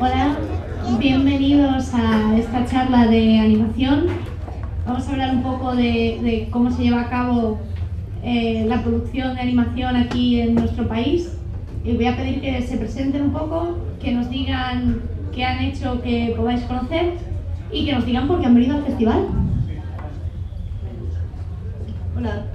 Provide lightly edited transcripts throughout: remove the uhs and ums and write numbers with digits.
Hola, bienvenidos a esta charla de animación. Vamos a hablar un poco de cómo se lleva a cabo la producción de animación aquí en nuestro país. Y voy a pedir que se presenten un poco, que nos digan qué han hecho que podáis conocer y que nos digan por qué han venido al festival. Hola.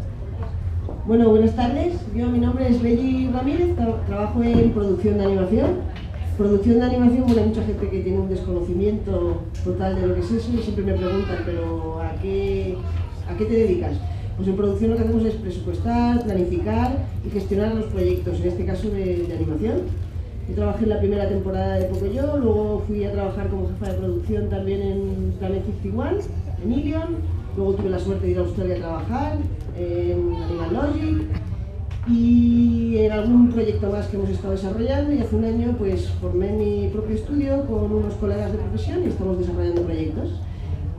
Bueno, buenas tardes. Mi nombre es Belli Ramírez, trabajo en producción de animación. Producción de animación, bueno, hay mucha gente que tiene un desconocimiento total de lo que es eso y siempre me preguntan, pero ¿a qué te dedicas? Pues en producción lo que hacemos es presupuestar, planificar y gestionar los proyectos, en este caso de animación. Yo trabajé en la primera temporada de Pocoyo, luego fui a trabajar como jefa de producción también en Planet 51, en Ilion, luego tuve la suerte de ir a Australia a trabajar, en Animal Logic y en algún proyecto más que hemos estado desarrollando, y hace un año pues formé mi propio estudio con unos colegas de profesión y estamos desarrollando proyectos.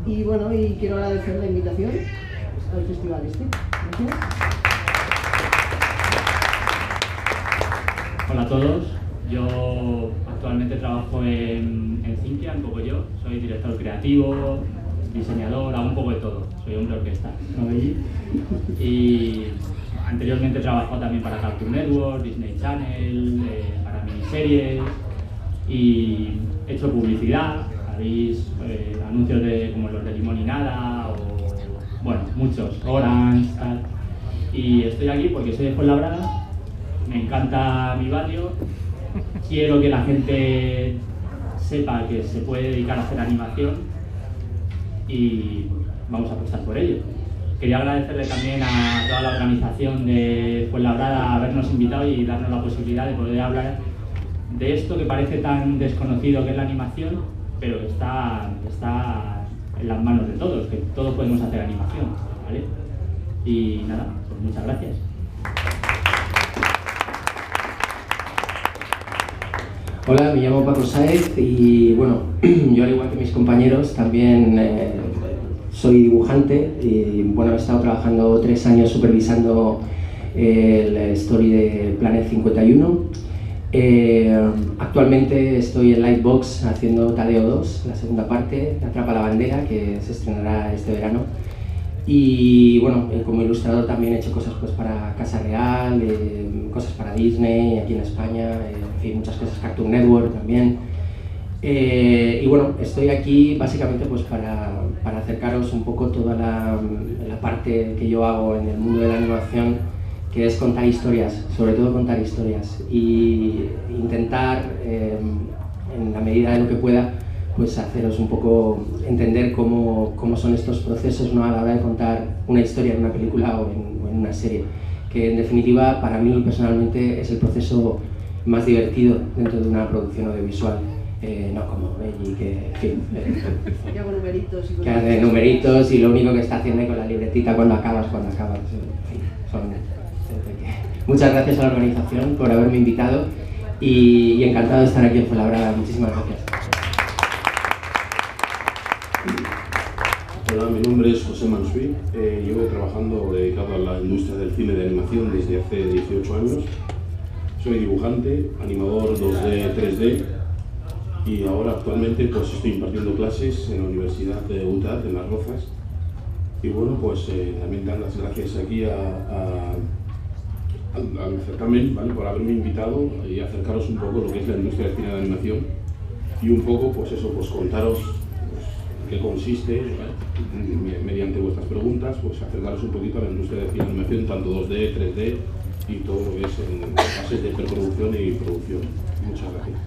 Y bueno, y quiero agradecer la invitación al festival este. Gracias. Hola a todos, yo actualmente trabajo en Cintia, en Pocoyo, soy director creativo, diseñador, hago un poco de todo, soy hombre orquesta, ¿no veis? Y anteriormente he trabajado también para Cartoon Network, Disney Channel, para miniseries y he hecho publicidad, habéis anuncios como los de Limón y Nada o bueno, muchos, Orange, tal. Y estoy aquí porque soy de Fuenlabrada, me encanta mi barrio, quiero que la gente sepa que se puede dedicar a hacer animación y vamos a apostar por ello. Quería agradecerle también a toda la organización de Fuenlabrada habernos invitado y darnos la posibilidad de poder hablar de esto que parece tan desconocido que es la animación, pero que está en las manos de todos, que todos podemos hacer animación, ¿vale? Y nada, pues muchas gracias. Hola, me llamo Paco Sáez y bueno, yo al igual que mis compañeros también soy dibujante y bueno, he estado trabajando 3 años supervisando la story de Planet 51. Actualmente estoy en Lightbox haciendo Tadeo 2, la segunda parte, Atrapa la bandera, que se estrenará este verano. Y bueno, como ilustrador también he hecho cosas pues para Casa Real, cosas para Disney aquí en España, en fin, muchas cosas, Cartoon Network también. Y bueno, estoy aquí básicamente pues para acercaros un poco toda la parte que yo hago en el mundo de la animación, que es contar historias, sobre todo contar historias, y intentar, en la medida de lo que pueda, pues haceros un poco entender cómo son estos procesos, ¿no?, a la hora de contar una historia en una película o en una serie, que en definitiva para mí personalmente es el proceso más divertido dentro de una producción audiovisual. No como Belli, que en fin, que hago numeritos y que hace numeritos y lo único que está haciendo es con la libretita cuando acabas. En fin, muchas gracias a la organización por haberme invitado y encantado de estar aquí en Fuenlabrada. Muchísimas gracias. Hola, mi nombre es José Mansuí, llevo trabajando dedicado a la industria del cine de animación desde hace 18 años. Soy dibujante, animador 2D, 3D y ahora actualmente pues estoy impartiendo clases en la Universidad de UTAD, en Las Rozas. Y bueno, pues también dar las gracias aquí al certamen, ¿vale?, por haberme invitado y acercaros un poco lo que es la industria del cine de animación y un poco pues eso, pues contaros qué consiste, ¿vale?, mediante vuestras preguntas, pues acercaros un poquito a la industria del cine de animación, tanto 2D, 3D y todo lo que es en fases de preproducción y producción. Muchas gracias.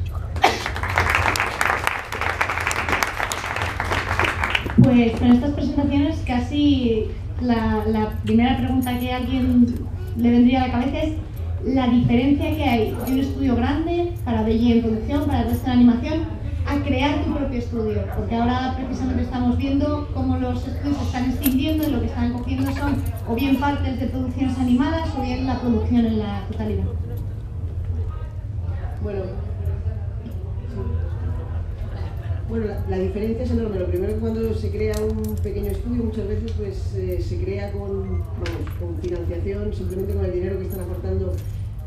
Pues con estas presentaciones casi la primera pregunta que a alguien le vendría a la cabeza es la diferencia que hay de un estudio grande para Belli en producción, para el resto de animación, a crear tu propio estudio, porque ahora precisamente estamos viendo cómo los estudios se están extinguiendo y lo que están cogiendo son o bien partes de producciones animadas o bien la producción en la totalidad. Bueno, la diferencia es enorme. Lo primero, que cuando se crea un pequeño estudio, muchas veces pues, se crea con financiación, simplemente con el dinero que están aportando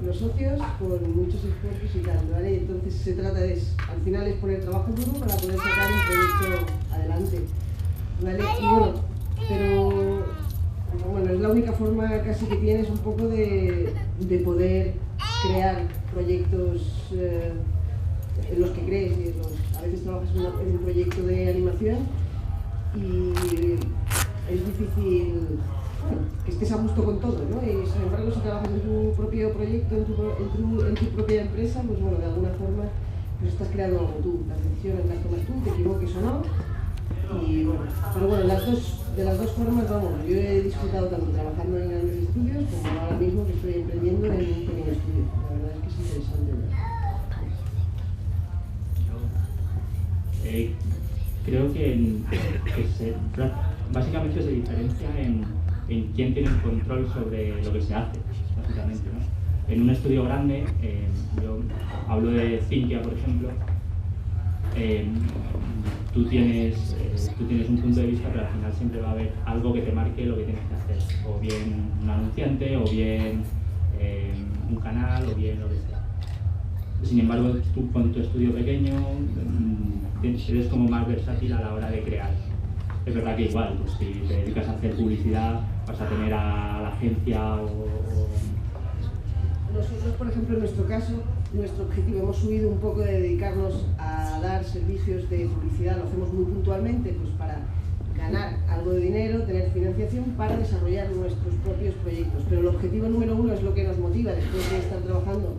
los socios con muchos esfuerzos y tal, ¿vale? Entonces se trata de, al final es poner trabajo duro para poder sacar un proyecto adelante, ¿vale? Y bueno, pero bueno, es la única forma casi que tienes un poco de poder crear proyectos en los que crees y a veces trabajas en un proyecto de animación y es difícil que estés a gusto con todo, ¿no? Y sin embargo, si trabajas en tu propio proyecto, en tu propia empresa, pues bueno, de alguna forma pues estás creando algo tú, las decisiones las tomas tú, te equivoques o no. Y bueno, pero bueno, de las dos formas, vamos, yo he disfrutado tanto trabajando en grandes estudios como ahora mismo que estoy emprendiendo en un pequeño estudio. La verdad es que es interesante, ¿no? Creo que básicamente se diferencia en quién tiene el control sobre lo que se hace, básicamente, ¿no? En un estudio grande, yo hablo de Cintia, por ejemplo, tú tienes un punto de vista, pero al final siempre va a haber algo que te marque lo que tienes que hacer, o bien un anunciante, o bien un canal, o bien lo que sea. Sin embargo, tú con tu estudio pequeño eres como más versátil a la hora de crear. Es verdad que igual, pues si te dedicas a hacer publicidad, vas a tener a la agencia o... Nosotros, por ejemplo, en nuestro caso, nuestro objetivo, hemos subido un poco de dedicarnos a dar servicios de publicidad, lo hacemos muy puntualmente, pues para ganar algo de dinero, tener financiación para desarrollar nuestros propios proyectos. Pero el objetivo número uno es lo que nos motiva, después de estar trabajando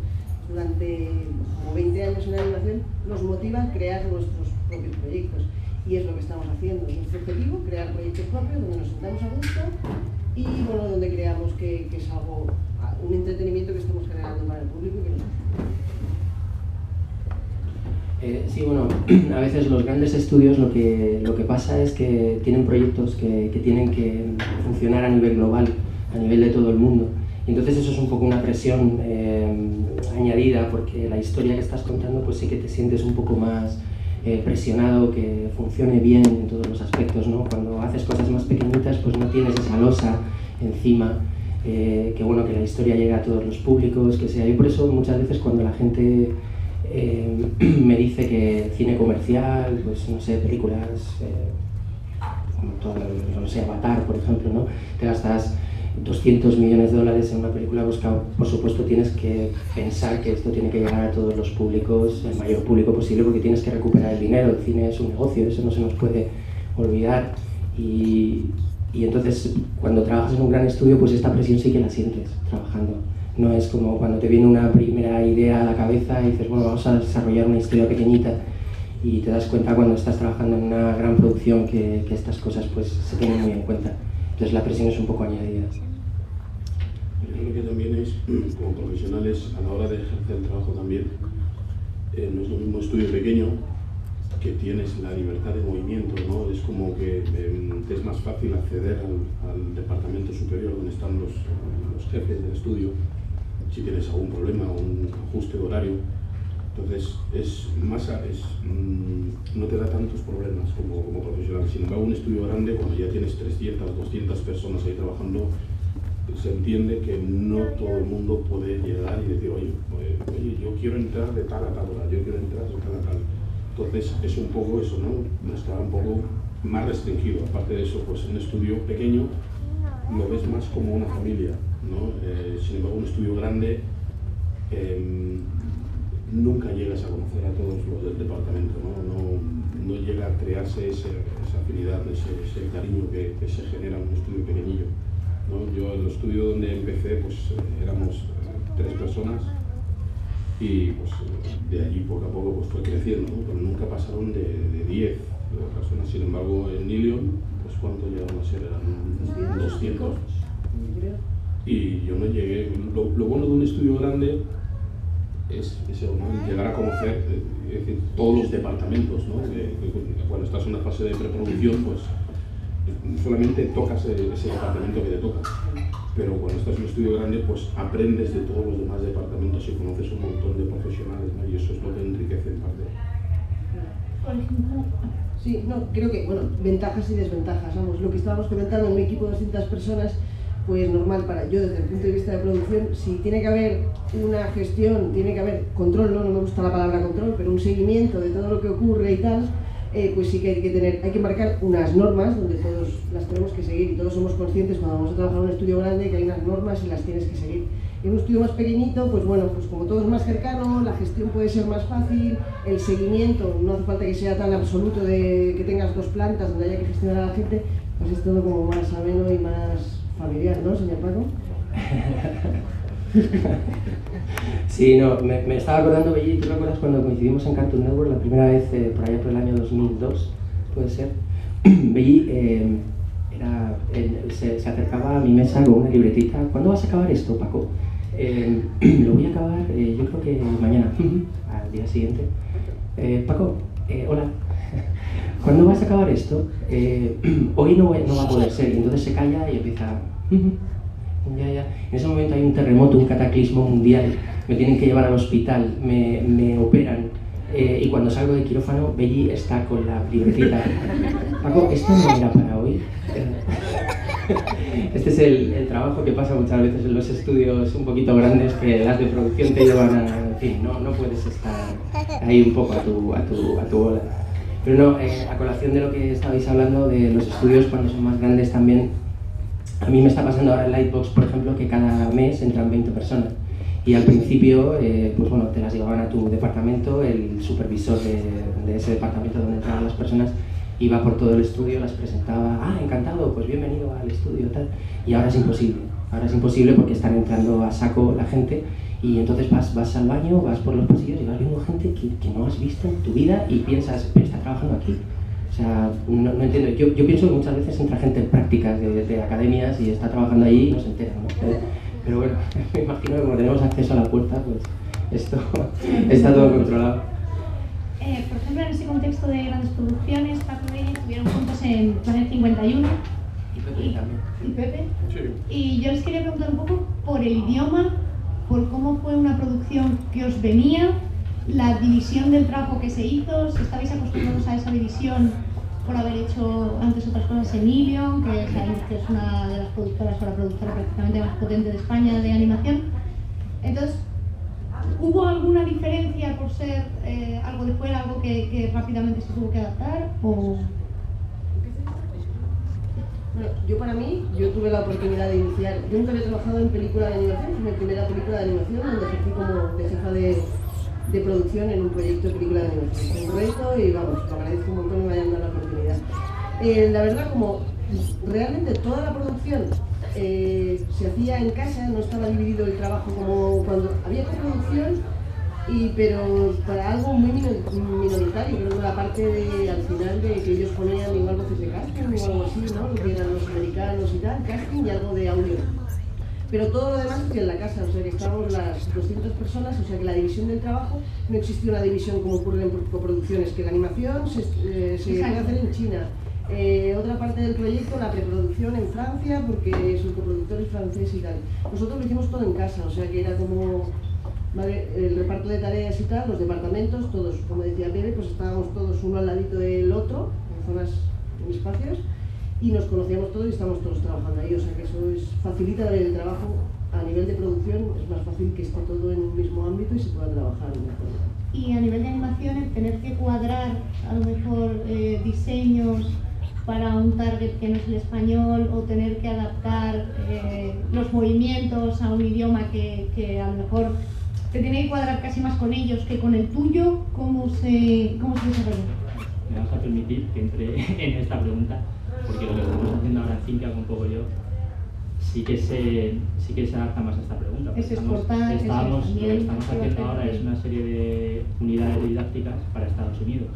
durante como 20 años en animación, nos motiva a crear nuestros propios proyectos. Y es lo que estamos haciendo. Nuestro objetivo, crear proyectos propios donde nos sentamos a gusto y bueno, donde creamos que es algo, un entretenimiento que estamos generando para el público. Sí, bueno, a veces los grandes estudios lo que pasa es que tienen proyectos que tienen que funcionar a nivel global, a nivel de todo el mundo. Y entonces eso es un poco una presión añadida, porque la historia que estás contando pues sí que te sientes un poco más presionado, que funcione bien en todos los aspectos, ¿no? Cuando haces cosas más pequeñitas pues no tienes esa losa encima, que bueno, que la historia llegue a todos los públicos, que sea. Y por eso muchas veces cuando la gente me dice que cine comercial, pues no sé, películas como todo, no sé, Avatar, por ejemplo, ¿no? Te gastas $200 millones en una película, pues por supuesto tienes que pensar que esto tiene que llegar a todos los públicos, el mayor público posible, porque tienes que recuperar el dinero. El cine es un negocio, eso no se nos puede olvidar. Y entonces cuando trabajas en un gran estudio, pues esta presión sí que la sientes trabajando. No es como cuando te viene una primera idea a la cabeza y dices, bueno, vamos a desarrollar una historia pequeñita, y te das cuenta cuando estás trabajando en una gran producción que estas cosas pues se tienen muy en cuenta. Entonces la presión es un poco añadida. Yo creo que también es, como profesionales, a la hora de ejercer el trabajo también, no es lo mismo estudio pequeño, que tienes la libertad de movimiento, ¿no? Es como que te es más fácil acceder al departamento superior donde están los jefes del estudio, si tienes algún problema o un ajuste de horario. Entonces no te da tantos problemas como profesional. Sin embargo, un estudio grande, cuando ya tienes 300, 200 personas ahí trabajando, se entiende que no todo el mundo puede llegar y decir, oye, yo quiero entrar de tal a tal hora, yo quiero entrar de tal a tal. Entonces es un poco eso, ¿no? Está un poco más restringido. Aparte de eso, pues un estudio pequeño lo ves más como una familia, ¿no? Sin embargo, un estudio grande nunca llegas a conocer a todos los del departamento, no llega a crearse esa afinidad, ese cariño que se genera en un estudio pequeñillo, ¿no? Yo en el estudio donde empecé pues éramos 3 personas y pues de allí poco a poco pues fue creciendo, ¿no? Pero nunca pasaron de 10 personas. Sin embargo en Ilion, pues ¿cuántos llegaron a ser? Eran 200. Y yo no llegué. Lo bueno de un estudio grande es eso, ¿no? Llegar a conocer es decir, todos los departamentos, ¿no? Cuando estás en una fase de preproducción, pues solamente tocas ese departamento que te toca. Pero cuando estás en un estudio grande, pues aprendes de todos los demás departamentos y conoces un montón de profesionales, ¿no? Y eso es lo que enriquece en parte. Sí, no, creo que, bueno, ventajas y desventajas, vamos, lo que estábamos comentando en un equipo de 200 personas, pues normal para yo desde el punto de vista de producción. Si tiene que haber una gestión, tiene que haber control, no me gusta la palabra control, pero un seguimiento de todo lo que ocurre y tal, pues sí que hay que marcar unas normas donde todos las tenemos que seguir y todos somos conscientes cuando vamos a trabajar en un estudio grande que hay unas normas y las tienes que seguir. En un estudio más pequeñito, pues bueno, pues como todo es más cercano, la gestión puede ser más fácil, el seguimiento, no hace falta que sea tan absoluto de que tengas 2 plantas donde haya que gestionar a la gente, pues es todo como más ameno y más familiar, ¿no, señor Paco? Sí, no, me estaba acordando, Belli, ¿tú recuerdas cuando coincidimos en Cartoon Network la primera vez, por allá por el año 2002, puede ser? Belli se acercaba a mi mesa con una libretita. ¿Cuándo vas a acabar esto, Paco? Lo voy a acabar, yo creo que mañana, al día siguiente. Paco, hola. ¿Cuándo vas a acabar esto? Hoy no va a poder ser. Y entonces se calla y empieza... Ya. En ese momento hay un terremoto, un cataclismo mundial. Me tienen que llevar al hospital, me operan. Y cuando salgo del quirófano, Belli está con la libretita. Paco, ¿esto no era para hoy? Este es el trabajo que pasa muchas veces en los estudios un poquito grandes, que las de producción te llevan a... En fin, no puedes estar ahí un poco a tu bola. Pero no, a colación de lo que estabais hablando de los estudios cuando son más grandes también, a mí me está pasando ahora en Lightbox, por ejemplo, que cada mes entran 20 personas. Y al principio, pues bueno, te las llevaban a tu departamento, el supervisor de ese departamento donde entraban las personas iba por todo el estudio, las presentaba, encantado, pues bienvenido al estudio, tal. Y ahora es imposible porque están entrando a saco la gente y entonces vas al baño, vas por los pasillos y vas viendo gente que no has visto en tu vida y piensas, pero está trabajando aquí. O sea, no entiendo, yo pienso que muchas veces entra gente en prácticas de academias y está trabajando ahí y no se entera, ¿no? Pero bueno, me imagino que como tenemos acceso a la puerta, pues esto está todo controlado. Por ejemplo, en ese contexto de grandes producciones, Paco y Belli estuvieron juntos en Planet 51. Y Pepe también. ¿Y Pepe? Sí. Y yo les quería preguntar un poco por el idioma, por cómo fue una producción que os venía, la división del trabajo que se hizo, si estabais acostumbrados a esa división por haber hecho antes otras cosas en Ilion, que sabemos que es una de las productoras o la productora prácticamente más potente de España de animación. Entonces, ¿hubo alguna diferencia por ser algo de fuera, algo que rápidamente se tuvo que adaptar? O... Bueno, yo tuve la oportunidad de iniciar, yo nunca había trabajado en película de animación, fue mi primera película de animación donde ejercí como de jefa de producción en un proyecto de película de animación. Fue un reto y vamos, lo agradezco un montón que me hayan dado la oportunidad. La verdad, como realmente toda la producción se hacía en casa, no estaba dividido el trabajo como cuando había coproducción, pero para algo muy minoritario, creo que la parte al final de que ellos ponían igual voces de casting o algo así, ¿no? Lo que eran los americanos y tal, casting y algo de audio. Pero todo lo demás es en la casa, o sea que estábamos las 200 personas, o sea que la división del trabajo no existe una división como ocurre en coproducciones, que la animación se puede hacer en China. Otra parte del proyecto, la preproducción en Francia, porque su coproductor es francés y tal. Nosotros lo hicimos todo en casa, o sea que era como... ¿Vale? El reparto de tareas y tal, los departamentos, todos, como decía Pepe, pues estábamos todos uno al ladito del otro, en zonas, en espacios, y nos conocíamos todos y estábamos todos trabajando ahí, o sea que eso facilita el trabajo a nivel de producción, es más fácil que esté todo en un mismo ámbito y se pueda trabajar mejor. Y a nivel de animación, el tener que cuadrar a lo mejor diseños para un target que no es el español o tener que adaptar los movimientos a un idioma que a lo mejor te tiene que cuadrar casi más con ellos que con el tuyo, ¿cómo se desarrolla? Me vas a permitir que entre en esta pregunta, porque lo que estamos haciendo ahora en Cintia, con un poco yo, sí que se adapta más a esta pregunta. Es exportar, lo que estamos haciendo ahora es una serie de unidades didácticas para Estados Unidos.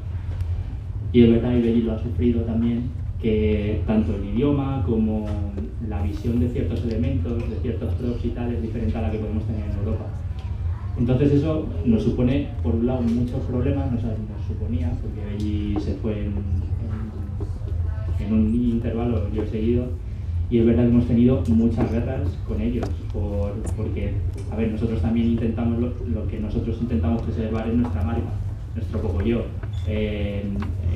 Y es verdad, y Belli lo ha sufrido también, que tanto el idioma como la visión de ciertos elementos, de ciertos props y tal, es diferente a la que podemos tener en Europa. Entonces eso nos supone, por un lado, muchos problemas, nos suponía, porque Belli se fue en un intervalo yo he seguido, y es verdad que hemos tenido muchas guerras con ellos, porque, a ver, nosotros también intentamos lo que nosotros intentamos preservar es nuestra marca, nuestro poco yo.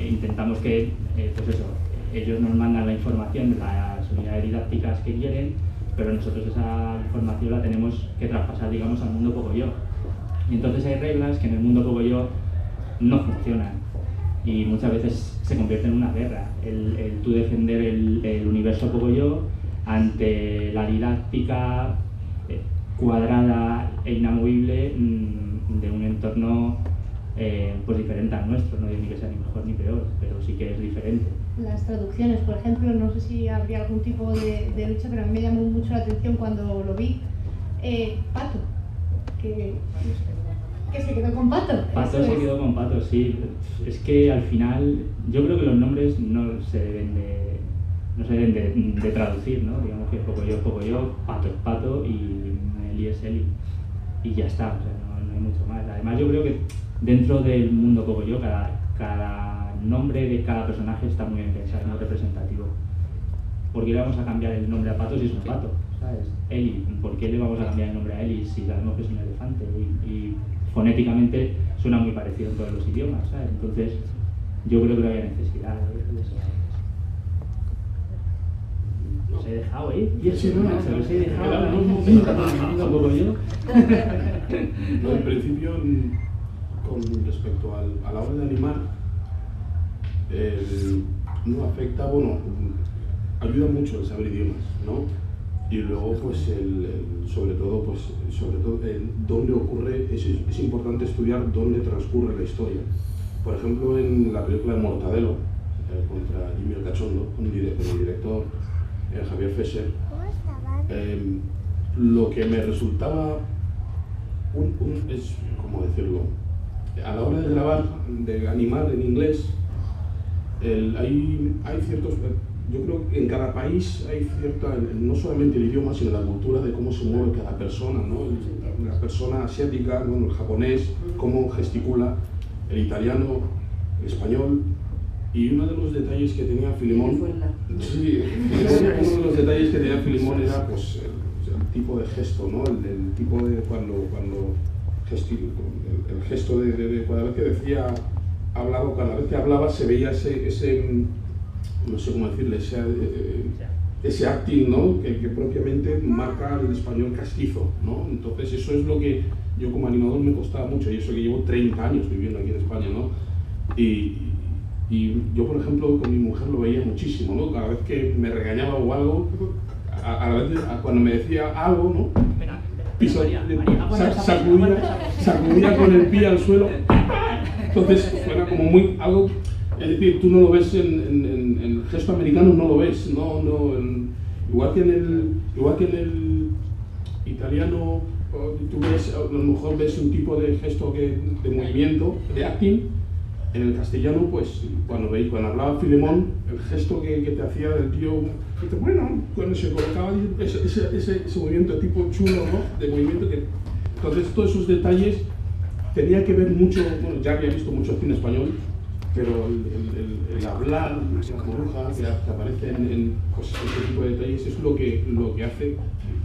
Intentamos que, pues eso, ellos nos mandan la información de las unidades didácticas que quieren, pero nosotros esa información la tenemos que traspasar, digamos, al mundo Pocoyo. Y entonces hay reglas que en el mundo Pocoyo no funcionan y muchas veces se convierte en una guerra. El tú defender el universo Pocoyo ante la didáctica cuadrada e inamovible de un entorno pues diferente al nuestro. No digo ni que sea ni mejor ni peor, pero sí que es diferente. Las traducciones, por ejemplo, no sé si habría algún tipo de lucha, pero a mí me llamó mucho la atención cuando lo vi. Pato, que se quedó con Pato. Pato se quedó con Pato, sí. Es que al final yo creo que los nombres no se deben de traducir, ¿no? Digamos que Pocoyo, Pato es Pato y Eli es Eli. Y ya está, o sea, no hay mucho más. Además yo creo que dentro del mundo Pocoyo cada nombre de cada personaje está muy bien pensado, es muy representativo. ¿Por qué le vamos a cambiar el nombre a Pato si es un pato? ¿Sabes? Eli, ¿por qué le vamos a cambiar el nombre a Eli si sabemos que es un elefante? Y fonéticamente suena muy parecido en todos los idiomas, ¿sabes? Entonces yo creo que no había necesidad de eso. Los he dejado, ¿eh? Y eso no, se los he dejado en un momento Pocoyo. No, en principio, con respecto a la hora de animar, no afecta, bueno, ayuda mucho el saber idiomas, ¿no? Y luego, pues, sobre todo, dónde ocurre, es importante estudiar dónde transcurre la historia. Por ejemplo, en la película de Mortadelo, contra Jimmy el Cachondo, con el director Javier Fesser, lo que me resultaba es, ¿cómo decirlo? A la hora de grabar, de animar en inglés, hay ciertos, yo creo que en cada país hay cierta, no solamente el idioma, sino la cultura de cómo se mueve cada persona, ¿no? La persona asiática, bueno, el japonés, cómo gesticula, el italiano, el español. Y uno de los detalles que tenía Filemón, sí, uno de los detalles que tenía Filemón era, pues, el tipo de gesto, ¿no? El tipo de cuando el gesto de cada vez que decía hablaba, cada vez que hablaba se veía ese no sé cómo decirle, ese acting, ¿no? que propiamente marca el español castizo, ¿no? Entonces eso es lo que yo como animador me costaba mucho, y eso que llevo 30 años viviendo aquí en España, ¿no? Y yo, por ejemplo, con mi mujer lo veía muchísimo, ¿no? Cada vez que me regañaba o algo, cuando me decía algo, ¿no? Sacudía con el pie al suelo. Entonces suena como muy algo, es decir, tú no lo ves en el gesto americano, no lo ves, igual que en el italiano, tú ves, a lo mejor ves un tipo de gesto de movimiento, de acting. En el castellano, pues, cuando hablaba Filemón, el gesto que te hacía del tío, bueno, cuando se colocaba ese movimiento tipo chulo, ¿no? De movimiento que... Entonces, todos esos detalles tenía que ver mucho, bueno, ya había visto mucho cine español, pero el hablar, la burbuja que aparece en pues, este tipo de detalles es lo que hace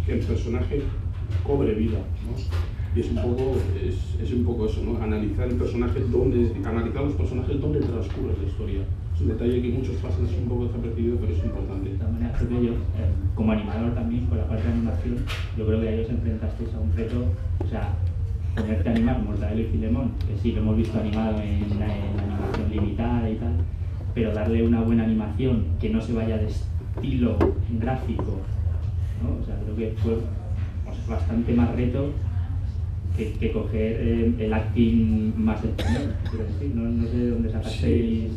que el personaje cobre vida, ¿no? Y es un poco eso, ¿no? Analizar los personajes donde transcurre la historia. Es un detalle que muchos pasan así un poco desapercibido, pero es importante. De todas maneras, creo que yo, como animador también, con la parte de animación, yo creo que ahí os enfrentasteis a un reto, o sea, ponerte a animar Mortadelo y Filemón, que sí, lo hemos visto animado en animación limitada y tal, pero darle una buena animación que no se vaya de estilo gráfico, ¿no? O sea, creo que fue bastante más reto que coger el acting más español, quiero decir, no sé de dónde sacasteis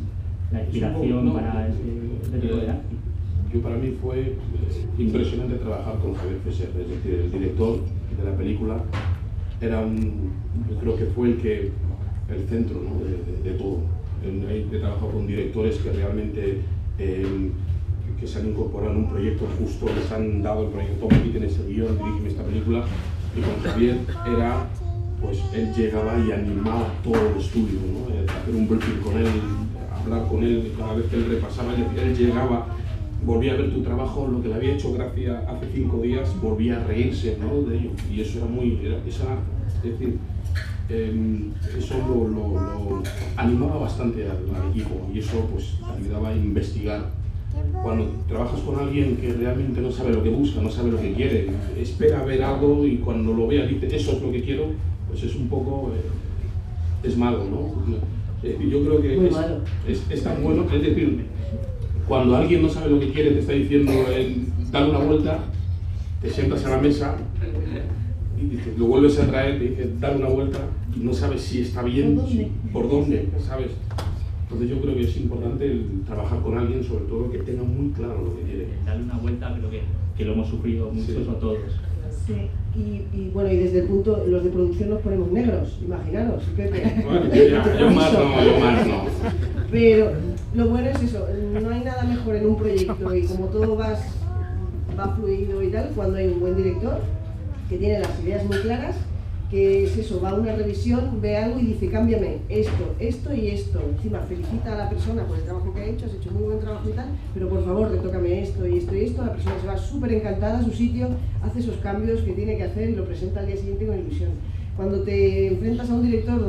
la inspiración para ese tipo de acting. Para mí fue impresionante trabajar con Javier Fesser, es decir, el director de la película yo creo que fue el centro, ¿no? de todo. He trabajado con directores que realmente que se han incorporado en un proyecto justo, les han dado el proyecto, aquí tienes el guión, dirige esta película. Y con Javier pues él llegaba y animaba todo el estudio, ¿no? Hacer un briefing con él, hablar con él, cada vez que él repasaba, él llegaba, volvía a ver tu trabajo, lo que le había hecho gracia hace 5 días, volvía a reírse, ¿no? De ello. Y eso es decir, eso lo animaba bastante al equipo, y eso pues ayudaba a investigar Cuando trabajas con alguien que realmente no sabe lo que busca, no sabe lo que quiere, espera ver algo y cuando lo vea dice eso es lo que quiero, pues es un poco, es malo, ¿no? Yo creo que es tan bueno, es decir, cuando alguien no sabe lo que quiere, te está diciendo dale una vuelta, te sientas a la mesa y dices, lo vuelves a traer, te dice dale una vuelta y no sabes si está bien, por dónde, ¿sabes? Entonces yo creo que es importante trabajar con alguien, sobre todo que tenga muy claro lo que quiere. Darle una vuelta, creo que lo hemos sufrido muchos o todos. Sí. Y bueno, y desde el punto, los de producción nos ponemos negros, imaginaros, Pepe. Bueno, yo más no. Pero lo bueno es eso, no hay nada mejor en un proyecto y como todo va fluido y tal, cuando hay un buen director que tiene las ideas muy claras, que es eso, va a una revisión, ve algo y dice cámbiame esto, esto y esto. Encima felicita a la persona por el trabajo que ha hecho, has hecho muy buen trabajo y tal, pero por favor retócame esto y esto y esto. La persona se va súper encantada a su sitio, hace esos cambios que tiene que hacer y lo presenta al día siguiente con ilusión. Cuando te enfrentas a un director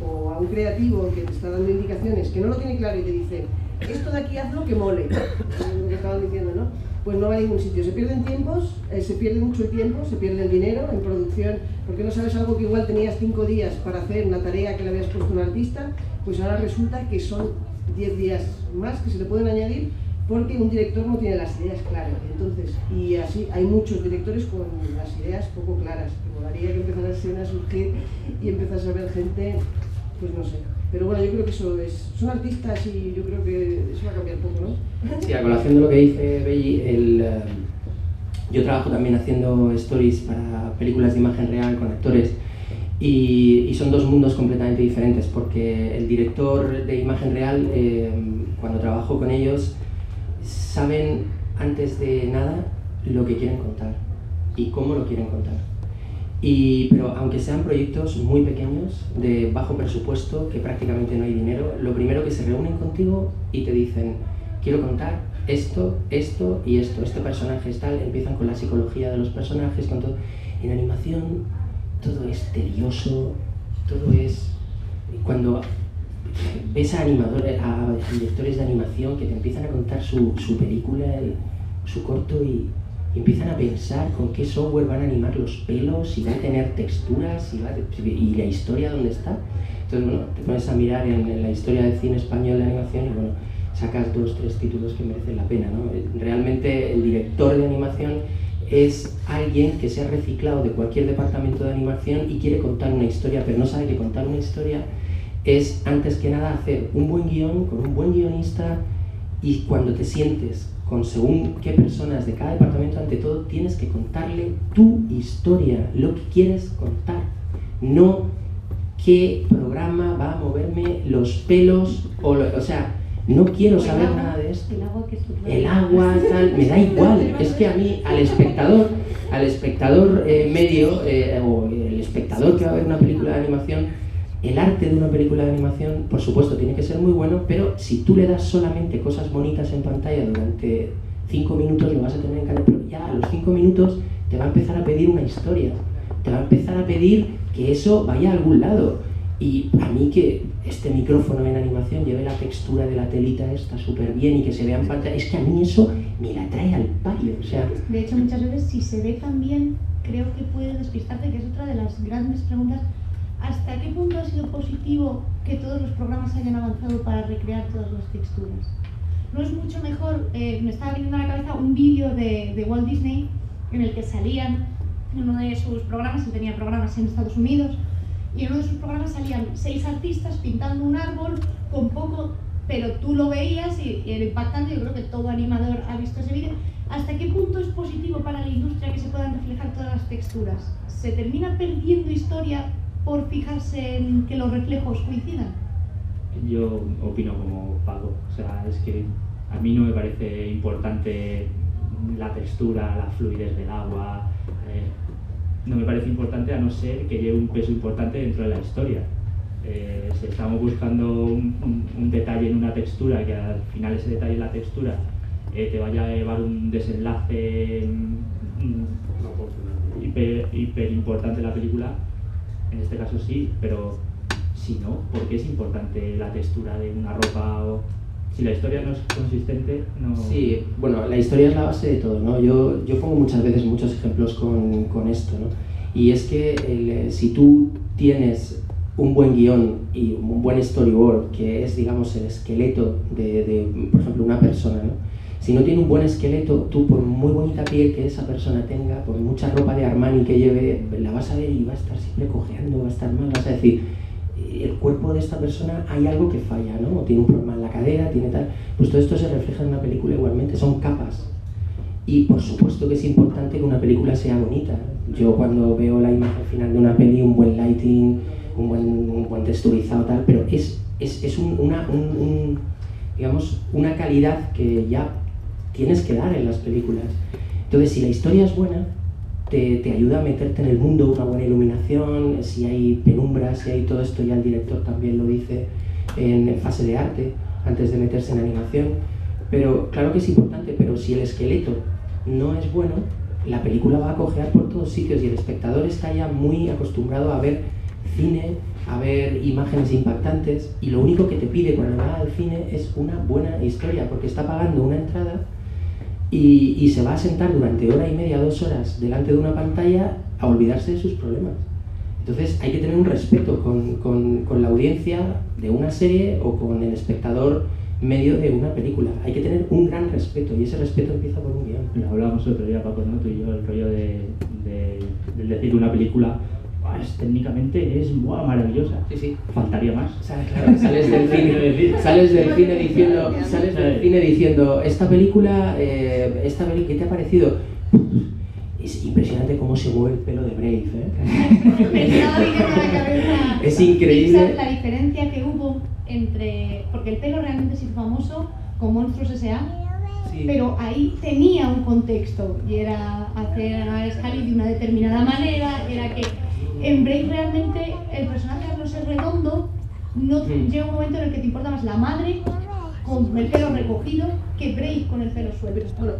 o a un creativo que te está dando indicaciones, que no lo tiene claro y te dice esto de aquí hazlo que mole, lo que estaban diciendo, ¿no? Pues no va a ningún sitio. Se pierden tiempos, se pierde mucho el tiempo, se pierde el dinero en producción, porque no sabes algo que igual tenías 5 días para hacer una tarea que le habías puesto a un artista, pues ahora resulta que son 10 días más que se le pueden añadir porque un director no tiene las ideas claras. Entonces, y así hay muchos directores con las ideas poco claras, que molaría que empezaran a surgir y empezase a ver gente, pues no sé. Pero bueno, yo creo que son artistas y yo creo que eso va a cambiar poco, ¿no? Sí, a colación de lo que dice Belli, yo trabajo también haciendo stories para películas de imagen real con actores y son dos mundos completamente diferentes porque el director de imagen real, cuando trabajo con ellos, saben antes de nada lo que quieren contar y cómo lo quieren contar. Pero aunque sean proyectos muy pequeños, de bajo presupuesto, que prácticamente no hay dinero, lo primero que se reúnen contigo y te dicen quiero contar esto, esto y esto, este personaje es tal, empiezan con la psicología de los personajes, con todo. En animación todo es tedioso, todo es... Cuando ves a animadores, a directores de animación que te empiezan a contar su película, su corto y empiezan a pensar con qué software van a animar los pelos, si va a tener texturas, y la historia dónde está. Entonces, bueno, te pones a mirar en la historia del cine español de animación y, bueno, sacas 2 o 3 títulos que merecen la pena, ¿no? Realmente el director de animación es alguien que se ha reciclado de cualquier departamento de animación y quiere contar una historia, pero no sabe que contar una historia es, antes que nada, hacer un buen guión con un buen guionista, y cuando te sientes con según qué personas de cada departamento, ante todo, tienes que contarle tu historia, lo que quieres contar, no qué programa va a moverme los pelos, o sea, no quiero saber nada de esto. El agua, tal, me da igual. Es que a mí, al espectador medio, o el espectador que va a ver una película de animación, el arte de una película de animación, por supuesto, tiene que ser muy bueno, pero si tú le das solamente cosas bonitas en pantalla durante 5 minutos, lo vas a tener en cara, pero ya a los 5 minutos te va a empezar a pedir una historia, te va a empezar a pedir que eso vaya a algún lado. Y a mí que este micrófono en animación lleve la textura de la telita esta súper bien y que se vea en pantalla, es que a mí eso me la trae al pario, o sea... De hecho, muchas veces, si se ve tan bien, creo que puede despistarte, que es otra de las grandes preguntas. ¿Hasta qué punto ha sido positivo que todos los programas hayan avanzado para recrear todas las texturas? ¿No es mucho mejor? Me estaba viniendo a la cabeza un vídeo de Walt Disney en el que salían en uno de sus programas, él tenía programas en Estados Unidos, y en uno de sus programas salían 6 artistas pintando un árbol con poco, pero tú lo veías y era impactante. Yo creo que todo animador ha visto ese vídeo. ¿Hasta qué punto es positivo para la industria que se puedan reflejar todas las texturas? ¿Se termina perdiendo historia por fijarse en que los reflejos coincidan? Yo opino como Paco, o sea, es que a mí no me parece importante la textura, la fluidez del agua, no me parece importante a no ser que lleve un peso importante dentro de la historia. Si estamos buscando un detalle en una textura, que al final ese detalle en la textura te vaya a llevar un desenlace hiper importante en la película, en este caso sí, pero si no, ¿por qué es importante la textura de una ropa? si la historia no es consistente, no... Sí, bueno, la historia es la base de todo, ¿no? Yo pongo muchas veces muchos ejemplos con esto, ¿no? Y es que si tú tienes un buen guión y un buen storyboard, que es, digamos, el esqueleto de por ejemplo, una persona, ¿no? Si no tiene un buen esqueleto, tú, por muy bonita piel que esa persona tenga, por mucha ropa de Armani que lleve, la vas a ver y va a estar siempre cojeando, va a estar mal, vas a decir, el cuerpo de esta persona hay algo que falla, ¿no? O tiene un problema en la cadera, tiene tal... Pues todo esto se refleja en una película igualmente, son capas. Y por supuesto que es importante que una película sea bonita. Yo cuando veo la imagen final de una peli, un buen lighting, un buen texturizado, tal, pero es digamos, una calidad que ya tienes que dar en las películas. Entonces, si la historia es buena, te ayuda a meterte en el mundo, una buena iluminación, si hay penumbras, si hay todo esto, ya el director también lo dice en fase de arte, antes de meterse en animación. Pero claro que es importante, pero si el esqueleto no es bueno, la película va a cojear por todos sitios y el espectador está ya muy acostumbrado a ver cine, a ver imágenes impactantes, y lo único que te pide cuando va al cine es una buena historia, porque está pagando una entrada y se va a sentar durante hora y media, 2 horas delante de una pantalla a olvidarse de sus problemas. Entonces hay que tener un respeto con la audiencia de una serie o con el espectador medio de una película. Hay que tener un gran respeto, y ese respeto empieza por un guión. Lo hablábamos otro día, Paco, ¿no? Tú y yo, el rollo del decir una película técnicamente es maravillosa. Sí, sí. Faltaría más. Claro, sales del cine diciendo esta película, ¿qué te ha parecido? Es impresionante cómo se mueve el pelo de Brave, Es increíble. La diferencia que hubo entre... Porque el pelo realmente se hizo famoso con Monstruos S.A., sí, pero ahí tenía un contexto, y era hacer a Scully de una determinada manera, era que en Brave realmente el personaje, al no ser redondo, no llega un momento en el que te importa más la madre con el pelo recogido que Brave con el pelo suelto. Bueno,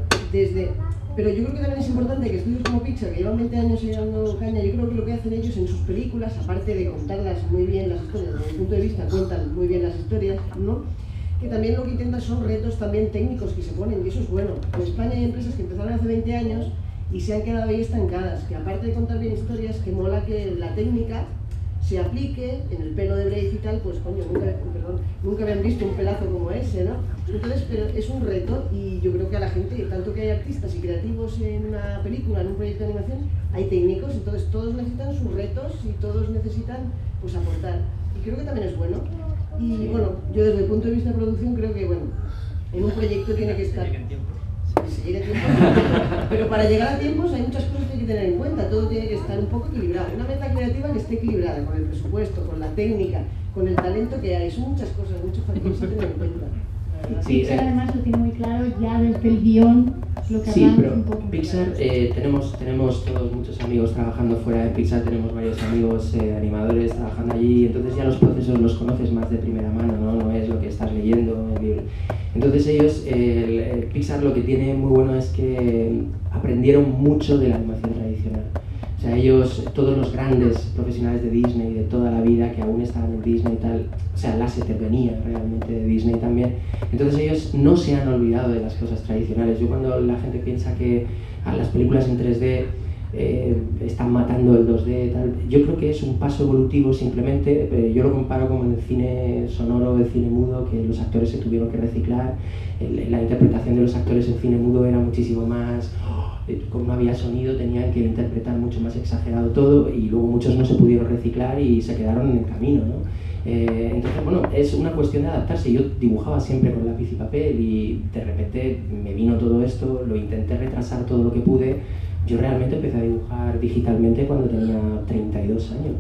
pero yo creo que también es importante que estudios como Pixar, que llevan 20 años dando caña, yo creo que lo que hacen ellos en sus películas, aparte de contarlas muy bien las historias, desde mi punto de vista cuentan muy bien las historias, ¿no? Que también lo que intentan son retos también técnicos que se ponen, y eso es bueno. En España hay empresas que empezaron hace 20 años y se han quedado ahí estancadas, que aparte de contar bien historias, que mola que la técnica se aplique en el pelo de Brave y tal, pues coño, nunca habían visto un pelazo como ese, ¿no? Entonces, pero es un reto, y yo creo que a la gente, tanto que hay artistas y creativos en una película, en un proyecto de animación, hay técnicos, entonces todos necesitan sus retos y todos necesitan, pues, aportar. Y creo que también es bueno. Y bueno, yo desde el punto de vista de producción creo que, bueno, en un proyecto tiene que estar... Se llega a tiempo, pero para llegar a tiempos hay muchas cosas que hay que tener en cuenta, todo tiene que estar un poco equilibrado. Una meta creativa que esté equilibrada con el presupuesto, con la técnica, con el talento que hay, son muchas cosas, muchos factores que tener en cuenta. Sí, Pixar además lo tiene muy claro ya desde el guión, lo que sí, pero un poco. Pixar, tenemos todos muchos amigos trabajando fuera de Pixar, tenemos varios amigos animadores trabajando allí, entonces ya los procesos los conoces más de primera mano, no es lo que estás leyendo en el libro. Entonces ellos, Pixar lo que tiene muy bueno es que aprendieron mucho de la animación tradicional. O sea, ellos, todos los grandes profesionales de Disney de toda la vida, que aún estaban en Disney y tal, o sea, Lasseter venía realmente de Disney también, entonces ellos no se han olvidado de las cosas tradicionales. Yo, cuando la gente piensa que las películas en 3D están matando el 2D, tal, yo creo que es un paso evolutivo simplemente. Yo lo comparo con el cine sonoro, el cine mudo, que los actores se tuvieron que reciclar. La interpretación de los actores en cine mudo era muchísimo más... Como no había sonido, tenían que interpretar mucho más exagerado todo, y luego muchos no se pudieron reciclar y se quedaron en el camino, ¿no? Entonces, bueno, es una cuestión de adaptarse. Yo dibujaba siempre con lápiz y papel, y de repente me vino todo esto, lo intenté retrasar todo lo que pude. Yo realmente empecé a dibujar digitalmente cuando tenía 32 años.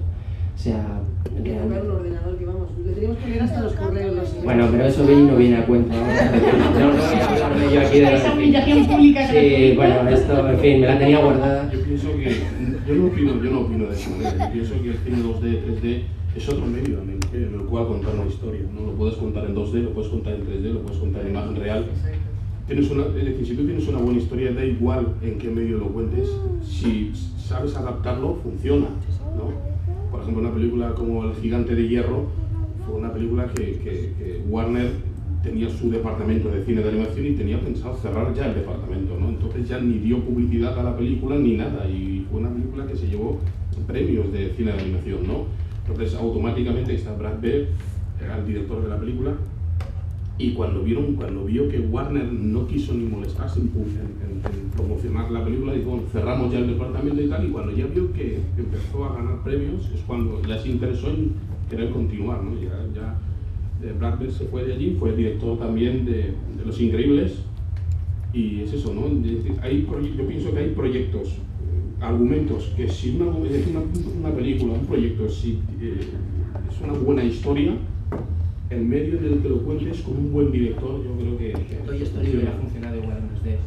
O sea, realmente... un ordenador que, vamos, le teníamos que leer hasta los correos. Bueno, pero eso no viene a cuento. No voy a hablarme yo aquí de esa humillación pública. Sí, bueno, esto, en fin, me la tenía guardada. Yo pienso que, yo no opino de esa manera. Yo pienso que el cine 2D, 3D es otro medio también, en el cual contar una historia, ¿no? Lo puedes contar en 2D, lo puedes contar en 3D, lo puedes contar en imagen real. Si tú tienes una buena historia, da igual en qué medio lo cuentes, si sabes adaptarlo, funciona, ¿no? Por ejemplo, una película como El Gigante de Hierro fue una película que Warner tenía su departamento de cine de animación y tenía pensado cerrar ya el departamento, ¿no? Entonces ya ni dio publicidad a la película ni nada, y fue una película que se llevó premios de cine de animación, ¿no? Entonces automáticamente está Brad Bird, era el director de la película, y cuando vio que Warner no quiso ni molestarse en promocionar la película, dijo, bueno, cerramos ya el departamento y tal, y cuando ya vio que empezó a ganar premios es cuando ya se interesó en querer continuar, ¿no? Ya Brad Bird se fue de allí, fue director también de Los Increíbles, y es eso, ¿no? Yo pienso que hay proyectos, argumentos, que si una película, un proyecto, si es una buena historia, el medio en el que lo cuentes con un buen director, yo creo que Toy Story hubiera funcionado igual en 3D.